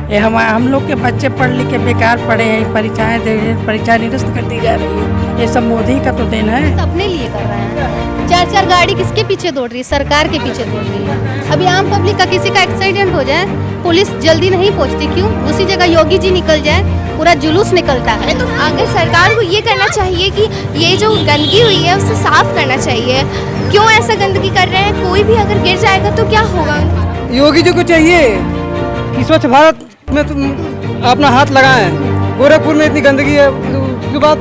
ये हम लोग के बच्चे पढ़ लिख के बेकार पड़े हैं, परीक्षाएं निरस्त कर दी जा रही है। ये सब मोदी का तो देन है। अपने लिए कर रहे हैं। 4-4 गाड़ी किसके पीछे दौड़ रही है? सरकार के पीछे दौड़ रही है। अभी आम पब्लिक का किसी का एक्सीडेंट हो जाए, पुलिस जल्दी नहीं पहुंचती, क्यों? उसी जगह योगी जी निकल जाए, पूरा जुलूस निकलता है। तो अगर सरकार को ये करना चाहिए कि ये जो गंदगी हुई है उसे साफ करना चाहिए। क्यों ऐसा गंदगी कर रहे हैं? कोई भी अगर गिर जाएगा तो क्या होगा? योगी जी को चाहिए कि स्वच्छ भारत में तुम अपना हाथ लगाएं। गोरखपुर में इतनी गंदगी है, उसके बाद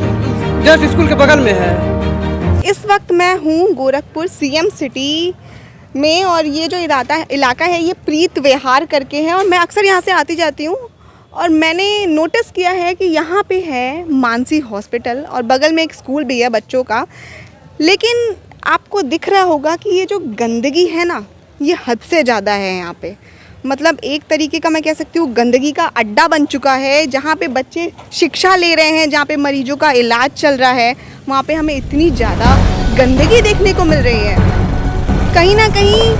जस्ट स्कूल के बगल में है। इस वक्त मैं हूँ गोरखपुर सीएम सिटी में और ये जो इलाका है ये प्रीत विहार करके है और मैं अक्सर यहाँ से आती जाती हूँ और मैंने नोटिस किया है कि यहाँ पे है मानसी हॉस्पिटल और बगल में एक स्कूल भी है बच्चों का। लेकिन आपको दिख रहा होगा कि ये जो गंदगी है ना, ये हद से ज़्यादा है यहाँ पे। मतलब एक तरीके का मैं कह सकती हूँ गंदगी का अड्डा बन चुका है, जहाँ पे बच्चे शिक्षा ले रहे हैं, जहाँ पे मरीजों का इलाज चल रहा है, वहाँ पे हमें इतनी ज़्यादा गंदगी देखने को मिल रही है। कहीं ना कहीं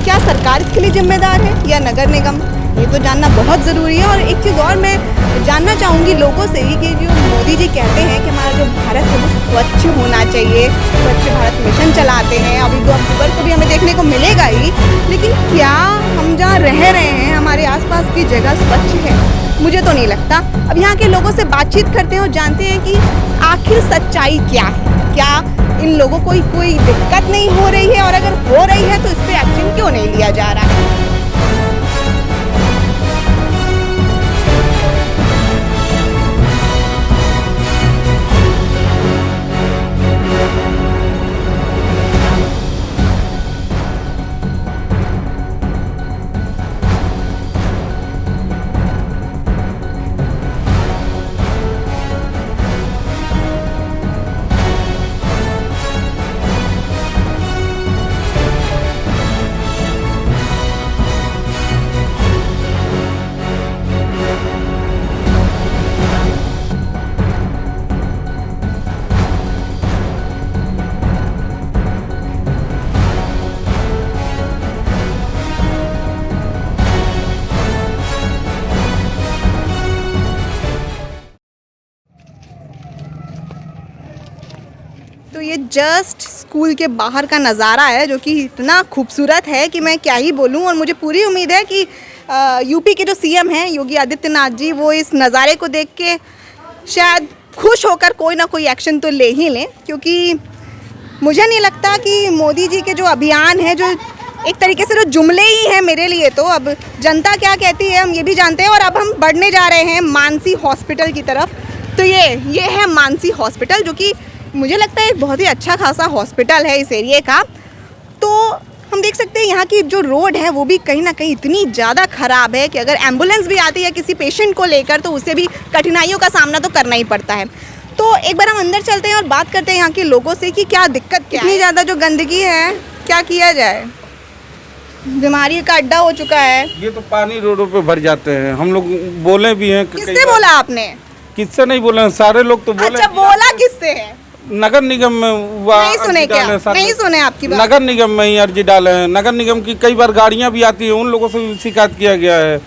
क्या सरकार इसके लिए जिम्मेदार है या नगर निगम, ये तो जानना बहुत ज़रूरी है। और एक चीज़ और मैं जानना चाहूँगी लोगों से ही कि जो मोदी जी कहते हैं कि हमारा जो भारत है वो स्वच्छ होना चाहिए, स्वच्छ भारत मिशन चलाते हैं, अभी 2 अक्टूबर को भी हमें देखने को मिलेगा ही, लेकिन क्या हम जहाँ रह रहे हैं हमारे आसपास की जगह स्वच्छ है? मुझे तो नहीं लगता। अब यहाँ के लोगों से बातचीत करते हैं और जानते हैं कि आखिर सच्चाई क्या है, क्या इन लोगों को कोई दिक्कत नहीं हो रही है और अगर हो रही है तो इस पर एक्शन क्यों नहीं लिया जा रहा है। तो ये जस्ट स्कूल के बाहर का नज़ारा है जो कि इतना खूबसूरत है कि मैं क्या ही बोलूँ। और मुझे पूरी उम्मीद है कि यूपी के जो सीएम हैं योगी आदित्यनाथ जी, वो इस नज़ारे को देख के शायद खुश होकर कोई ना कोई एक्शन तो ले ही लें, क्योंकि मुझे नहीं लगता कि मोदी जी के जो अभियान है, जो एक तरीके से जो जुमले ही हैं मेरे लिए, तो अब जनता क्या कहती है हम ये भी जानते हैं। और अब हम बढ़ने जा रहे हैं मानसी हॉस्पिटल की तरफ। तो ये है मानसी हॉस्पिटल, जो कि मुझे लगता है एक बहुत ही अच्छा खासा हॉस्पिटल है इस एरिया का। तो हम देख सकते हैं यहाँ की जो रोड है वो भी कहीं ना कहीं इतनी ज़्यादा ख़राब है कि अगर एम्बुलेंस भी आती है किसी पेशेंट को लेकर तो उसे भी कठिनाइयों का सामना तो करना ही पड़ता है। तो एक बार हम अंदर चलते हैं और बात करते हैं यहाँ के लोगों से कि क्या दिक्कत क्या है। इतनी ज़्यादा जो गंदगी है, क्या किया जाए? बीमारी का अड्डा हो चुका है। ये तो पानी रोडों पे भर जाते हैं। हम लोग बोले भी हैं। किससे बोला आपने? किससे नहीं बोले, सारे लोग तो बोले। अच्छा, बोला किससे है? नगर निगम में नहीं सुने क्या? नहीं सुने आपकी बात? नगर निगम में ही अर्जी डाले हैं। नगर निगम की कई बार गाड़ियां भी आती हैं, उन लोगों से भी शिकायत किया गया है,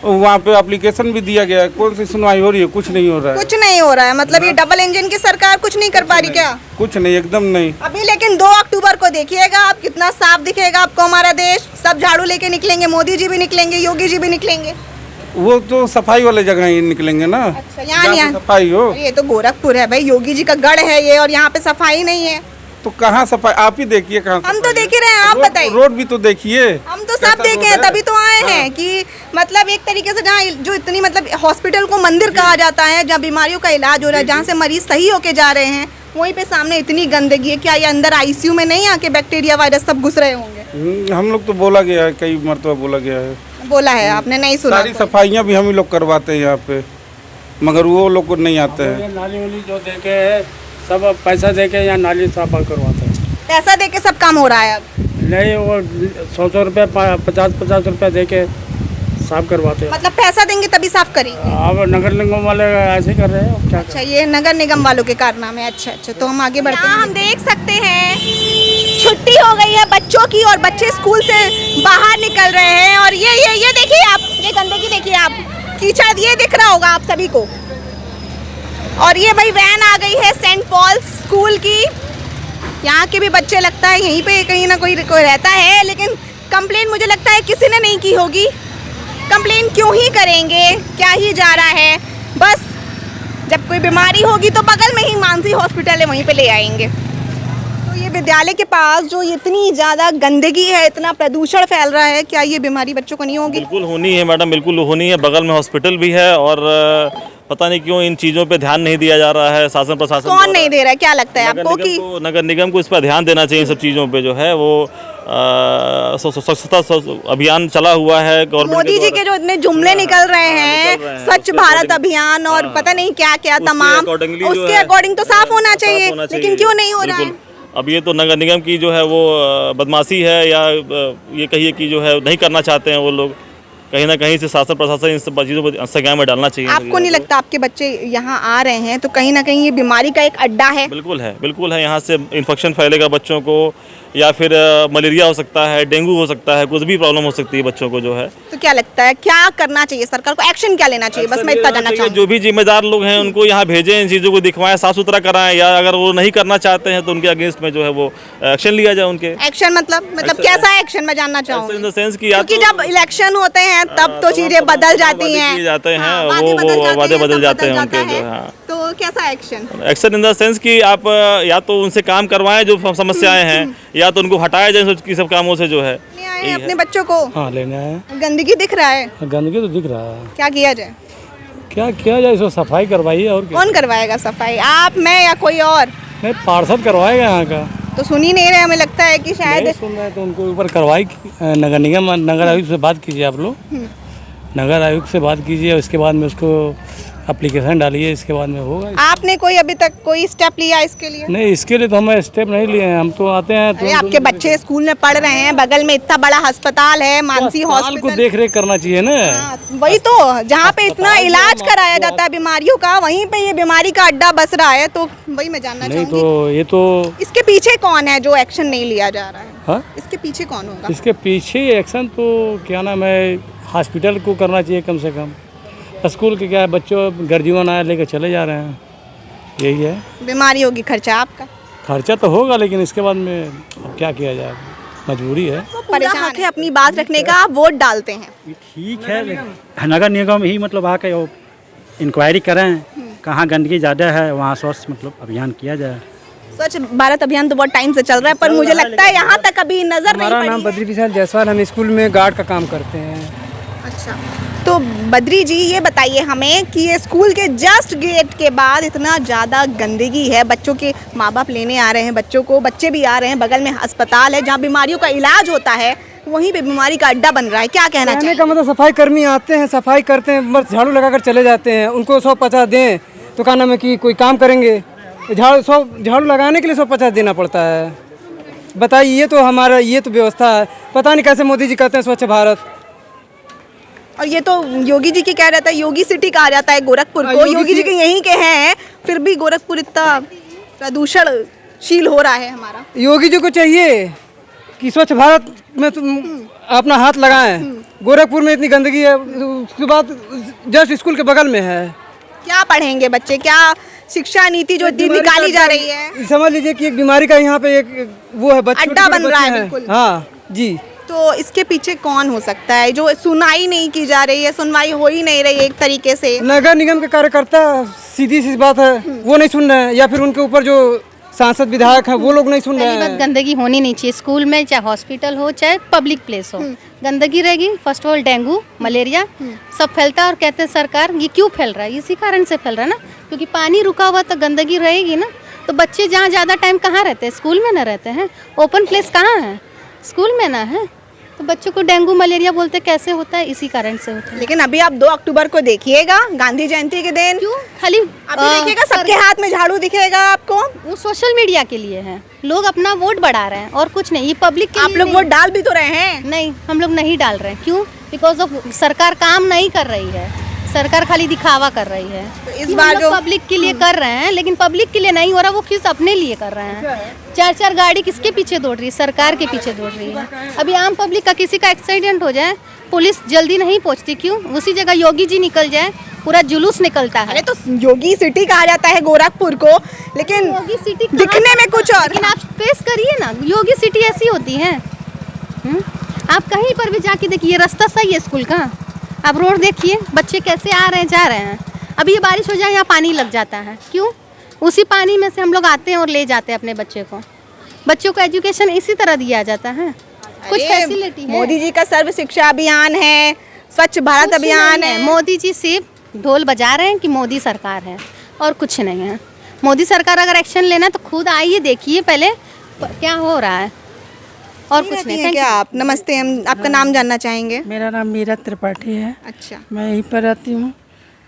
वहाँ पे एप्लीकेशन भी दिया गया है। कौन सी सुनवाई हो रही है? कुछ नहीं हो रहा है। कुछ नहीं हो रहा है। मतलब ये डबल इंजन की सरकार कुछ नहीं कर पा रही क्या? कुछ नहीं, एकदम नहीं। अभी लेकिन 2 अक्टूबर को देखिएगा आप, कितना साफ दिखेगा आपको हमारा देश। सब झाड़ू लेके निकलेंगे, मोदी जी भी निकलेंगे, योगी जी भी निकलेंगे। वो तो सफाई वाले जगह ही निकलेंगे ना। अच्छा, यहाँ सफाई हो। ये तो गोरखपुर है भाई, योगी जी का गढ़ है ये, और यहाँ पे सफाई नहीं है। तो कहाँ सफाई? आप ही देखिए कहाँ। हम तो देख ही रहे हैं, आप बताइए। रोड भी तो देखिए। हम तो सब देखे हैं, तभी तो आए हैं कि मतलब एक तरीके से जहाँ जो इतनी मतलब हॉस्पिटल को मंदिर कहा जाता है, जहाँ बीमारियों का इलाज हो रहा है, जहाँ से मरीज सही होके जा रहे हैं, वहीं पे सामने इतनी गंदगी है। क्या ये अंदर आईसीयू में नहीं आके बैक्टीरिया वायरस सब घुस रहे होंगे? हम लोग तो बोला गया है, कई मरतबा बोला गया है। बोला है आपने, नहीं सुना? सारी सफाइयाँ भी हम ही लोग करवाते हैं यहाँ पे, मगर वो लोग को नहीं आते हैं। नाली वाली जो देके है सब पैसा देके यहाँ नाली साफ करवाते हैं। पैसा देके सब काम हो रहा है अब? नहीं, वो 100 रुपये 50 रुपये देके साफ करवाते हैं। मतलब पैसा देंगे तभी साफ करेंगे? अब नगर निगम वाले ऐसे कर रहे हैं, क्या? ये नगर निगम वालों के कारनामे। अच्छा, तो हम आगे बढ़ते हैं। हम देख सकते हैं छुट्टी हो गई है बच्चों की और बच्चे स्कूल से बाहर निकल रहे हैं और ये देखिए आप, ये गंदगी देखिए आप, कीचड़ ये दिख रहा होगा आप सभी को। और ये भाई वैन आ गई है सेंट पॉल स्कूल की। यहाँ के भी बच्चे लगता है यहीं पे कहीं ना कोई रहता है, लेकिन कंप्लेन मुझे लगता है किसी ने नहीं की होगी। कंप्लेन क्यों ही करेंगे, क्या ही जा रहा है, बस जब कोई बीमारी होगी तो बगल में ही मानसी हॉस्पिटल है, वहीं पे ले आएंगे। तो ये विद्यालय के पास जो इतनी ज़्यादा गंदगी है, इतना प्रदूषण फैल रहा है, क्या ये बीमारी बच्चों को नहीं होगी? बिल्कुल होनी है मैडम, बिल्कुल होनी है। बगल में हॉस्पिटल भी है और पता नहीं क्यों इन चीज़ों पे ध्यान नहीं दिया जा रहा है शासन प्रशासन। कौन नहीं दे रहा है, क्या लगता है आपको कि नगर निगम को इस पर ध्यान देना चाहिए। इन सब चीज़ों पे जो है वो स्वच्छता अभियान चला हुआ है गवर्नमेंट। मोदी जी के जो इतने जुमले निकल रहे हैं, स्वच्छ भारत अभियान और पता नहीं क्या क्या तमाम, उसके अकॉर्डिंग तो साफ होना चाहिए, लेकिन क्यों नहीं हो रहा है? अब ये तो नगर निगम की जो है वो बदमाशी है, या ये कहिए कि जो है नहीं करना चाहते हैं वो लोग। कहीं ना कहीं से शासन प्रशासन इन सब चीज़ों को संज्ञान में डालना चाहिए। आपको नहीं लगता आपके बच्चे यहाँ आ रहे हैं तो कहीं ना कहीं ये बीमारी का एक अड्डा है? बिल्कुल है, बिल्कुल है। यहाँ से इन्फेक्शन फैलेगा बच्चों को, या फिर मलेरिया हो सकता है, डेंगू हो सकता है, कुछ भी प्रॉब्लम हो सकती है बच्चों को जो है। तो क्या लगता है क्या करना चाहिए सरकार को, एक्शन क्या लेना चाहिए? बस मैं इतना जानना चाहूँगी। जो भी जिम्मेदार लोग हैं उनको यहाँ भेजें, इन चीज़ों को दिखवाएं, साफ सुथरा कराएं, या अगर वो नहीं करना चाहते हैं तो उनके अगेंस्ट में जो है वो एक्शन लिया जाए उनके। एक्शन मतलब कैसा एक्शन मैं जानना चाहूँगी? इन द सेंस कि क्योंकि जब इलेक्शन होते हैं तब तो चीजें बदल जाती हैं, जाते हैं, वादे बदल जाते हैं उनके जो है। तो कैसा action? Action in the sense कि आप या तो उनसे काम करवाएं जो समस्याएं हैं, या तो उनको हटाया जाए कि सब कामों से जो है। आए हैं अपने बच्चों को? हाँ लेने आए। गंदगी दिख रहा है, गंदगी तो दिख रहा है, क्या किया जाए? क्या किया जाए, इसको सफाई करवाइए। और क्या? कौन करवाएगा सफाई, आप, मैं या कोई और? नहीं, पार्षद करवाएगा यहाँ का। तो सुन ही नहीं रहे, हमें लगता है कि शायद नहीं सुन रहे हैं तो उनको ऊपर करवाई। नगर निगम, नगर आयुक्त से बात कीजिए आप लोग, नगर आयुक्त से बात कीजिए, उसके बाद में उसको एप्लीकेशन डालिए, इसके बाद में होगा। आपने कोई अभी तक कोई स्टेप लिया इसके लिए? नहीं, इसके लिए तो हम स्टेप नहीं लिए हैं, हम तो आते हैं। अरे आपके बच्चे स्कूल में पढ़ रहे हैं, बगल में इतना बड़ा अस्पताल है, मानसी हॉस्पिटल को देख रेख करना चाहिए ना। वही तो, जहाँ पे इतना इलाज कराया जाता है बीमारियों का, वहीं पे ये बीमारी का अड्डा बस रहा है। तो वही मैं जानना नहीं चाहूँगी, तो ये तो इसके पीछे कौन है जो एक्शन नहीं लिया जा रहा है? हाँ? इसके पीछे कौन होगा? इसके पीछे एक्शन तो क्या नाम है, हॉस्पिटल को करना चाहिए कम से कम। स्कूल के क्या है, बच्चों गर्जीवन आए लेकर चले जा रहे हैं, यही है। बीमारी होगी, खर्चा आपका। खर्चा तो होगा, लेकिन इसके बाद में अब क्या किया जाए, मजबूरी है। परेशान है अपनी बात रखने का, आप वोट डालते हैं। ठीक है, नगर निगम ही मतलब आके इंक्वायरी करें कहाँ गंदगी ज़्यादा है, वहाँ स्वच्छ मतलब अभियान किया जाए। स्वच्छ भारत अभियान तो बहुत टाइम से चल रहा है, पर मुझे लगता है यहाँ तक अभी नजर नहीं हमारा पड़ी नाम है। बद्री विशाल जायसवाल, हम स्कूल में गार्ड का काम करते हैं। अच्छा, तो बद्री जी ये बताइए हमें कि ये स्कूल के जस्ट गेट के बाद इतना ज़्यादा गंदगी है, बच्चों के माँ बाप लेने आ रहे हैं बच्चों को, बच्चे भी आ रहे हैं, बगल में अस्पताल है जहाँ बीमारियों का इलाज होता है, वहीं पे बीमारी का अड्डा बन रहा है, क्या कहना चाहिए? का मतलब सफाई कर्मी आते हैं, सफाई करते हैं, बस झाड़ू लगाकर चले जाते हैं। उनको 150 दें तो क्या नाम है कि कोई काम करेंगे? झाड़ू लगाने के लिए 150 देना पड़ता है। बताइए, ये तो हमारा ये तो व्यवस्था है। पता नहीं कैसे मोदी जी कहते हैं स्वच्छ भारत, और ये तो योगी जी की कह रहता है, योगी सिटी कहा जाता है गोरखपुर को, योगी जी के यहीं के हैं, फिर भी गोरखपुर इतना प्रदूषणशील हो रहा है हमारा। योगी जी को चाहिए कि स्वच्छ भारत में तुम अपना हाथ लगाएं। गोरखपुर में इतनी गंदगी है, उसके बाद जस्ट स्कूल के बगल में है। क्या पढ़ेंगे बच्चे, क्या शिक्षा नीति जो इतनी निकाली जा रही है? समझ लीजिए कि एक बीमारी का यहाँ पे एक वो है, बच्चे अड्डा बन रहा है बिल्कुल। हाँ जी। तो इसके पीछे कौन हो सकता है? जो सुनाई नहीं की जा रही है, सुनवाई हो ही नहीं रही एक तरीके से। नगर निगम के कार्यकर्ता, सीधी सी बात है, वो नहीं सुन रहे हैं, या फिर उनके ऊपर जो सांसद विधायक हैं वो लोग नहीं सुन रहे पहली बात, हैं। गंदगी होनी नहीं चाहिए स्कूल में, चाहे हॉस्पिटल हो चाहे पब्लिक प्लेस हो। गंदगी रहेगी, first of all dengue, malaria सब फैलता है। और कहते हैं सरकार, ये क्यों फैल रहा है? इसी कारण से फैल रहा है ना, क्योंकि पानी रुका हुआ तो गंदगी रहेगी ना। तो बच्चे जहाँ ज़्यादा टाइम कहाँ रहते हैं? स्कूल में ना रहते हैं। ओपन प्लेस कहाँ है? स्कूल में ना है। तो बच्चों को डेंगू मलेरिया बोलते कैसे होता है? इसी कारण से होता है। लेकिन अभी आप 2 अक्टूबर को देखिएगा, गांधी जयंती के दिन, क्यों खाली अभी देखिएगा सबके हाथ में झाड़ू दिखेगा आपको। वो सोशल मीडिया के लिए है, लोग अपना वोट बढ़ा रहे हैं और कुछ नहीं। ये पब्लिक के आप लिए लोग नहीं। वोट डाल भी तो रहे हैं। नहीं, हम लोग नहीं डाल रहे हैं। क्यों? बिकॉज ऑफ सरकार काम नहीं कर रही है। सरकार खाली दिखावा कर रही है। तो इस बार जो पब्लिक के लिए कर रहे हैं, लेकिन पब्लिक के लिए नहीं हो रहा, वो किस अपने लिए कर रहे हैं। 4-4 गाड़ी किसके पीछे दौड़ रही है? सरकार के पीछे दौड़ रही है। अभी आम पब्लिक का किसी का एक्सीडेंट हो जाए, पुलिस जल्दी नहीं पहुंचती, क्यों? उसी जगह योगी जी निकल जाए, पूरा जुलूस निकलता है। अरे तो योगी सिटी कहा जाता है गोरखपुर को, लेकिन योगी सिटी दिखने में कुछ और। लेकिन आप फेस करिए ना, योगी सिटी ऐसी होती है। आप कहीं पर भी जाके देखिए, रास्ता सही है स्कूल का, आप रोड देखिए, बच्चे कैसे आ रहे हैं जा रहे हैं। अभी ये बारिश हो जाए, यहाँ पानी लग जाता है, क्यों? उसी पानी में से हम लोग आते हैं और ले जाते हैं अपने बच्चों को एजुकेशन इसी तरह दिया जाता है। कुछ फैसिलिटी है। मोदी जी का सर्व शिक्षा अभियान है, स्वच्छ भारत अभियान है। मोदी जी सिर्फ ढोल बजा रहे हैं कि मोदी सरकार है, और कुछ नहीं है। मोदी सरकार अगर एक्शन लेना तो खुद आइए, देखिए पहले क्या हो रहा है, और कुछ नहीं है। क्या आप? नमस्ते, हम आपका नाम जानना चाहेंगे। मेरा नाम मीरा त्रिपाठी है। अच्छा, मैं यहीं पर रहती हूँ।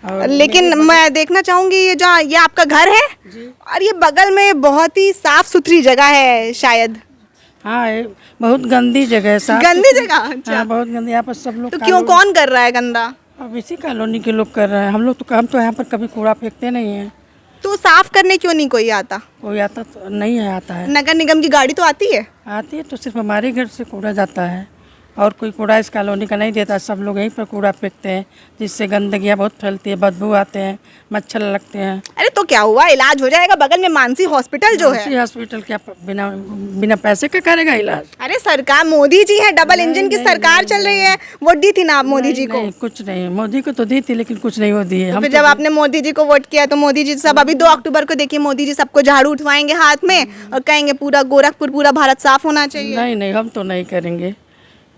और लेकिन मैं देखना चाहूंगी ये आपका घर है, और ये बगल में बहुत ही साफ सुथरी जगह है शायद। हाँ, ये बहुत गंदी जगह है। गंदी जगह? अच्छा। हाँ, बहुत गंदी। यहाँ पर सब लोग तो क्यों, कौन कर रहा है गंदा? अब इसी कॉलोनी के लोग कर रहे हैं। हम तो यहाँ पर कभी कूड़ा फेंकते नहीं हैं। तो साफ करने क्यों नहीं कोई आता? कोई आता तो नहीं है, आता है। नगर निगम की गाड़ी तो आती है? आती है तो सिर्फ हमारे घर से कूड़ा जाता है, और कोई कूड़ा इस कॉलोनी का नहीं देता। सब लोग यहीं पर कूड़ा फेंकते हैं, जिससे गंदगियाँ बहुत फैलती है, बदबू आते हैं, मच्छर लगते हैं। अरे तो क्या हुआ, इलाज हो जाएगा। बगल में मानसी हॉस्पिटल जो है। मानसी हॉस्पिटल क्या बिना पैसे का करेगा इलाज? अरे सरकार, मोदी जी है, डबल इंजन की सरकार चल रही है। वोट दी थी ना आप मोदी जी को? नहीं, कुछ नहीं। मोदी को तो दी थी, लेकिन कुछ नहीं वो दिए। तो फिर जब आपने मोदी जी को वोट किया तो मोदी जी सब, अभी 2 अक्टूबर को देखिए, मोदी जी सबको झाड़ू उठवाएंगे हाथ में और कहेंगे पूरा गोरखपुर, पूरा भारत साफ होना चाहिए। नहीं नहीं, हम तो नहीं करेंगे,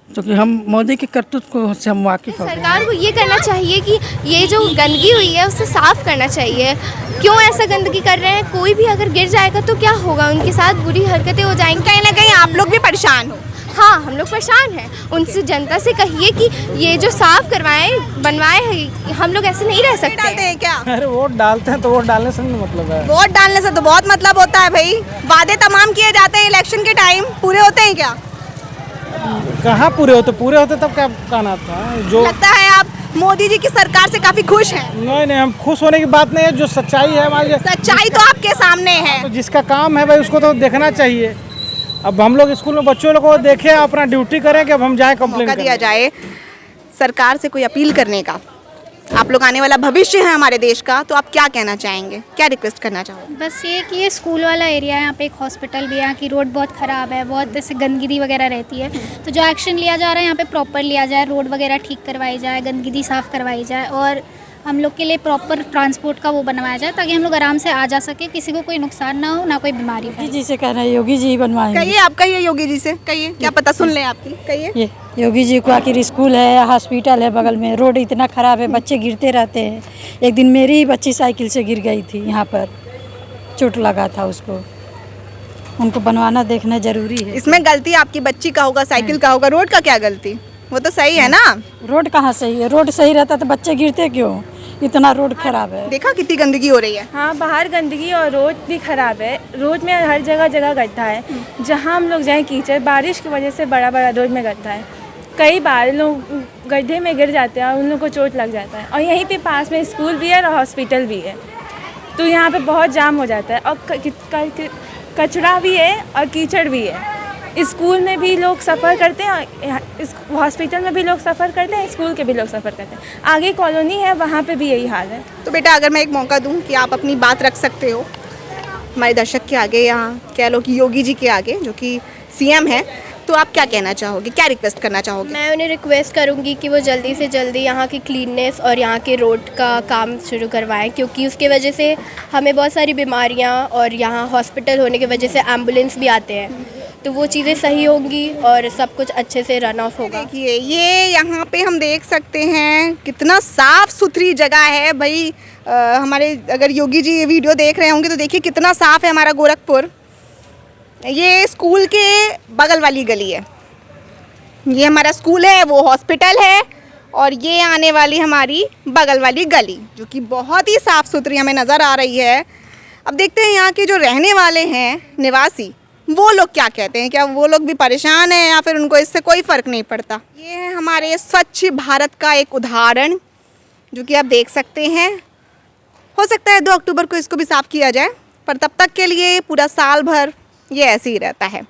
क्योंकि हम मोदी के करतूत को से हम वाकिफ हो गए। सरकार को ये करना चाहिए कि ये जो गंदगी हुई है उसे साफ करना चाहिए। क्यों ऐसा गंदगी कर रहे हैं? कोई भी अगर गिर जाएगा तो क्या होगा, उनके साथ बुरी हरकतें हो जाएंगी। कहीं ना कहीं आप लोग भी परेशान हो। हाँ, हम लोग परेशान हैं। उनसे, जनता से कहिए कि ये जो साफ बनवाए, हम लोग ऐसे नहीं रह सकते। डालते हैं क्या? अरे वोट डालते हैं तो वोट डालने से नहीं मतलब है। वोट डालने से तो बहुत मतलब होता है भाई। वादे तमाम किए जाते हैं इलेक्शन के टाइम, पूरे होते हैं क्या? कहाँ पूरे होते तब क्या कहना था। जो लगता है आप मोदी जी की सरकार से काफी खुश हैं। नहीं, हम खुश होने की बात नहीं है, जो सच्चाई है हमारी। सच्चाई तो आपके सामने है। तो जिसका काम है भाई उसको तो देखना चाहिए। अब हम लोग स्कूल में बच्चों लोग को देखें, अपना ड्यूटी करें कि अब हम जाए कंप्लेन मौका दिया जाए सरकार से कोई अपील करने का। आप लोग आने वाला भविष्य है हमारे देश का, तो आप क्या कहना चाहेंगे, क्या रिक्वेस्ट करना चाहोगे? बस ये कि ये स्कूल वाला एरिया है, यहाँ पे एक हॉस्पिटल भी है, यहाँ की रोड बहुत ख़राब है, बहुत ऐसे गंदगी वगैरह रहती है। तो जो एक्शन लिया जा रहा है यहाँ पे प्रॉपर लिया जाए, रोड वगैरह ठीक करवाई जाए, गंदगी साफ़ करवाई जाए, और हम लोग के लिए प्रॉपर ट्रांसपोर्ट का वो बनवाया जाए, ताकि हम लोग आराम से आ जा सके, किसी को कोई नुकसान ना हो, ना कोई बीमारी हो। जी से कह रहे हैं, योगी जी बनवाएंगे। कहिए, आप कहिए योगी जी से, कहिए, क्या पता सुन लें आपकी, कहिए। ये योगी जी को आखिर स्कूल है, हॉस्पिटल है बगल में, रोड इतना ख़राब है, बच्चे गिरते रहते हैं। एक दिन मेरी ही बच्ची साइकिल से गिर गई थी, यहाँ पर चोट लगा था उसको। उनको बनवाना देखना ज़रूरी है। इसमें गलती आपकी बच्ची का होगा, साइकिल का होगा, रोड का क्या गलती? वो तो सही है ना। रोड कहाँ सही है? रोड सही रहता तो बच्चे गिरते क्यों? इतना रोड खराब है। देखा कितनी गंदगी हो रही है। हाँ, बाहर गंदगी और रोड भी खराब है। रोड में हर जगह गड्ढा है, जहाँ हम लोग जाएं कीचड़, बारिश की वजह से बड़ा रोड में गड्ढा है। कई बार लोग गड्ढे में गिर जाते हैं और उन लोगों को चोट लग जाता है। और यहीं पे पास में स्कूल भी है और हॉस्पिटल भी है, तो यहाँ पे बहुत जाम हो जाता है। और कचरा भी है और कीचड़ भी है। स्कूल में भी लोग सफ़र करते हैं, इस हॉस्पिटल में भी लोग सफ़र करते हैं, स्कूल के भी लोग सफ़र करते हैं। आगे कॉलोनी है, वहाँ पे भी यही हाल है। तो बेटा, अगर मैं एक मौका दूं कि आप अपनी बात रख सकते हो हमारे दर्शक के आगे, यहाँ कह लो कि योगी जी के आगे, जो कि सीएम है, तो आप क्या कहना चाहोगे, क्या रिक्वेस्ट करना चाहोगे? मैं उन्हें रिक्वेस्ट करूंगी कि वो जल्दी से जल्दी यहाँ की क्लीननेस और यहाँ के रोड का काम शुरू करवाएं, क्योंकि उसके वजह से हमें बहुत सारी बीमारियाँ, और यहाँ हॉस्पिटल होने की वजह से एम्बुलेंस भी आते हैं, तो वो चीज़ें सही होंगी और सब कुछ अच्छे से रन ऑफ होगा। देखिए, ये यहाँ पे हम देख सकते हैं कितना साफ़ सुथरी जगह है भाई। हमारे अगर योगी जी ये वीडियो देख रहे होंगे तो देखिए कितना साफ़ है हमारा गोरखपुर। ये स्कूल के बगल वाली गली है, ये हमारा स्कूल है, वो हॉस्पिटल है, और ये आने वाली हमारी बगल वाली गली, जो कि बहुत ही साफ़ सुथरी हमें नज़र आ रही है। अब देखते हैं यहाँ के जो रहने वाले हैं निवासी, वो लोग क्या कहते हैं। क्या वो लोग भी परेशान हैं या फिर उनको इससे कोई फ़र्क नहीं पड़ता? ये है हमारे स्वच्छ भारत का एक उदाहरण। जो कि आप देख सकते हैं। हो सकता है 2 अक्टूबर को इसको भी साफ़ किया जाए, पर तब तक के लिए पूरा साल भर ये ऐसे ही रहता है।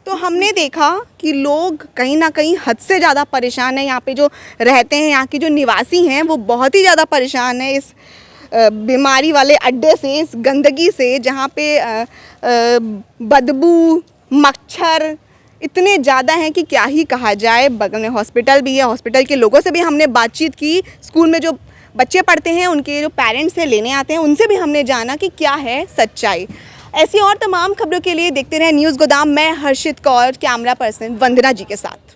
तो हमने देखा कि लोग कहीं ना कहीं हद से ज़्यादा परेशान हैं। यहाँ पे जो रहते हैं, यहाँ के जो निवासी हैं, वो बहुत ही ज़्यादा परेशान है इस बीमारी वाले अड्डे से, इस गंदगी से, जहाँ पे बदबू, मच्छर इतने ज़्यादा हैं कि क्या ही कहा जाए। बगल में हॉस्पिटल भी है, हॉस्पिटल के लोगों से भी हमने बातचीत की। स्कूल में जो बच्चे पढ़ते हैं, उनके जो पेरेंट्स से लेने आते हैं, उनसे भी हमने जाना कि क्या है सच्चाई। ऐसी और तमाम खबरों के लिए देखते रहें न्यूज़ गोदाम। मैं हर्षित कौर, कैमरा पर्सन वंदना जी के साथ।